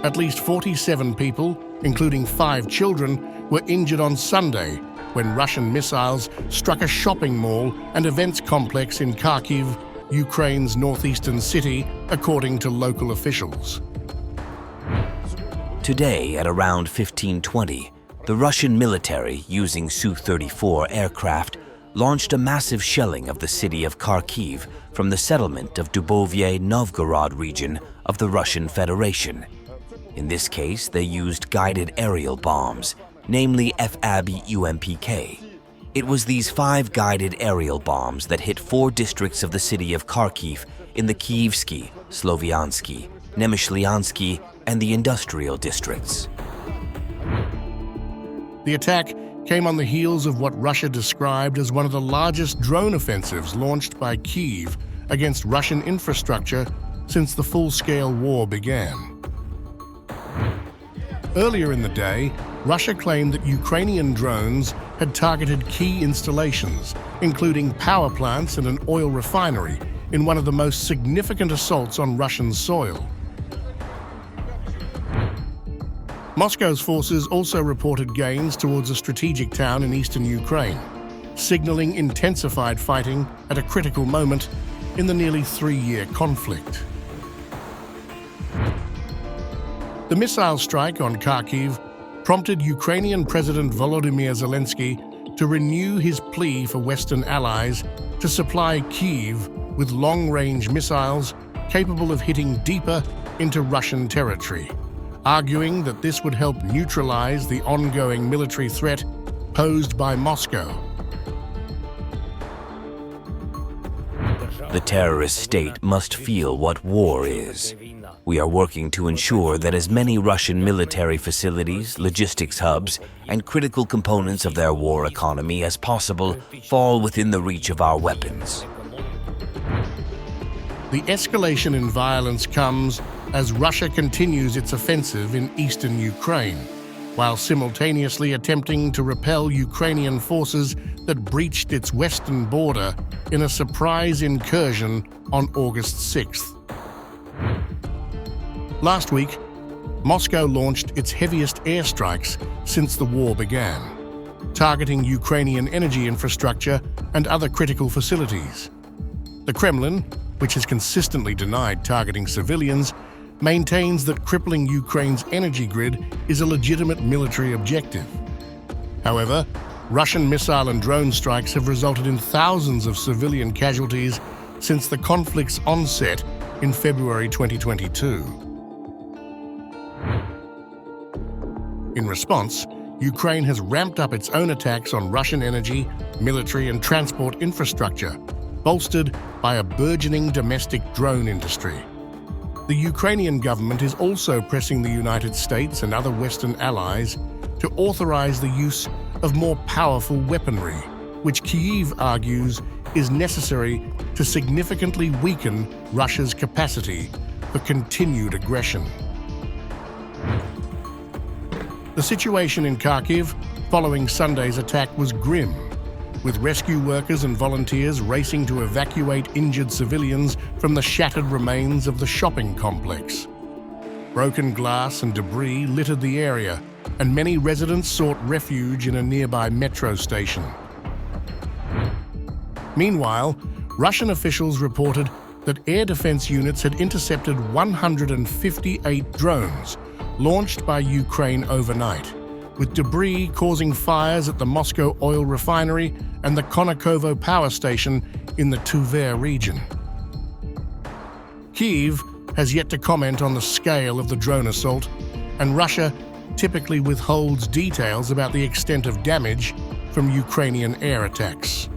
At least 47 people, including 5 children, were injured on Sunday when Russian missiles struck a shopping mall and events complex in Kharkiv, Ukraine's northeastern city, according to local officials. Today, at around 15:20, the Russian military, using Su-34 aircraft, launched a massive shelling of the city of Kharkiv from the settlement of Dubovye Novgorod region of the Russian Federation. In this case, they used guided aerial bombs, namely FAB-UMPK. It was these 5 guided aerial bombs that hit 4 districts of the city of Kharkiv in the Kyivsky, Sloviansky, Nemyshlyansky, and the industrial districts. The attack came on the heels of what Russia described as one of the largest drone offensives launched by Kyiv against Russian infrastructure since the full-scale war began. Earlier in the day, Russia claimed that Ukrainian drones had targeted key installations, including power plants and an oil refinery, in one of the most significant assaults on Russian soil. Moscow's forces also reported gains towards a strategic town in eastern Ukraine, signaling intensified fighting at a critical moment in the nearly 3-year conflict. The missile strike on Kharkiv prompted Ukrainian President Volodymyr Zelensky to renew his plea for Western allies to supply Kyiv with long-range missiles capable of hitting deeper into Russian territory, arguing that this would help neutralize the ongoing military threat posed by Moscow. The terrorist state must feel what war is. We are working to ensure that as many Russian military facilities, logistics hubs, and critical components of their war economy as possible fall within the reach of our weapons. The escalation in violence comes as Russia continues its offensive in eastern Ukraine, while simultaneously attempting to repel Ukrainian forces that breached its western border in a surprise incursion on August 6th. Last week, Moscow launched its heaviest airstrikes since the war began, targeting Ukrainian energy infrastructure and other critical facilities. The Kremlin, which has consistently denied targeting civilians, maintains that crippling Ukraine's energy grid is a legitimate military objective. However, Russian missile and drone strikes have resulted in thousands of civilian casualties since the conflict's onset in February 2022. In response, Ukraine has ramped up its own attacks on Russian energy, military, and transport infrastructure, bolstered by a burgeoning domestic drone industry. The Ukrainian government is also pressing the United States and other Western allies to authorize the use of more powerful weaponry, which Kyiv argues is necessary to significantly weaken Russia's capacity for continued aggression. The situation in Kharkiv following Sunday's attack was grim, with rescue workers and volunteers racing to evacuate injured civilians from the shattered remains of the shopping complex. Broken glass and debris littered the area, and many residents sought refuge in a nearby metro station. Meanwhile, Russian officials reported that air defense units had intercepted 158 drones launched by Ukraine overnight, with debris causing fires at the Moscow oil refinery and the Konikovo power station in the Tver region. Kyiv has yet to comment on the scale of the drone assault, and Russia typically withholds details about the extent of damage from Ukrainian air attacks.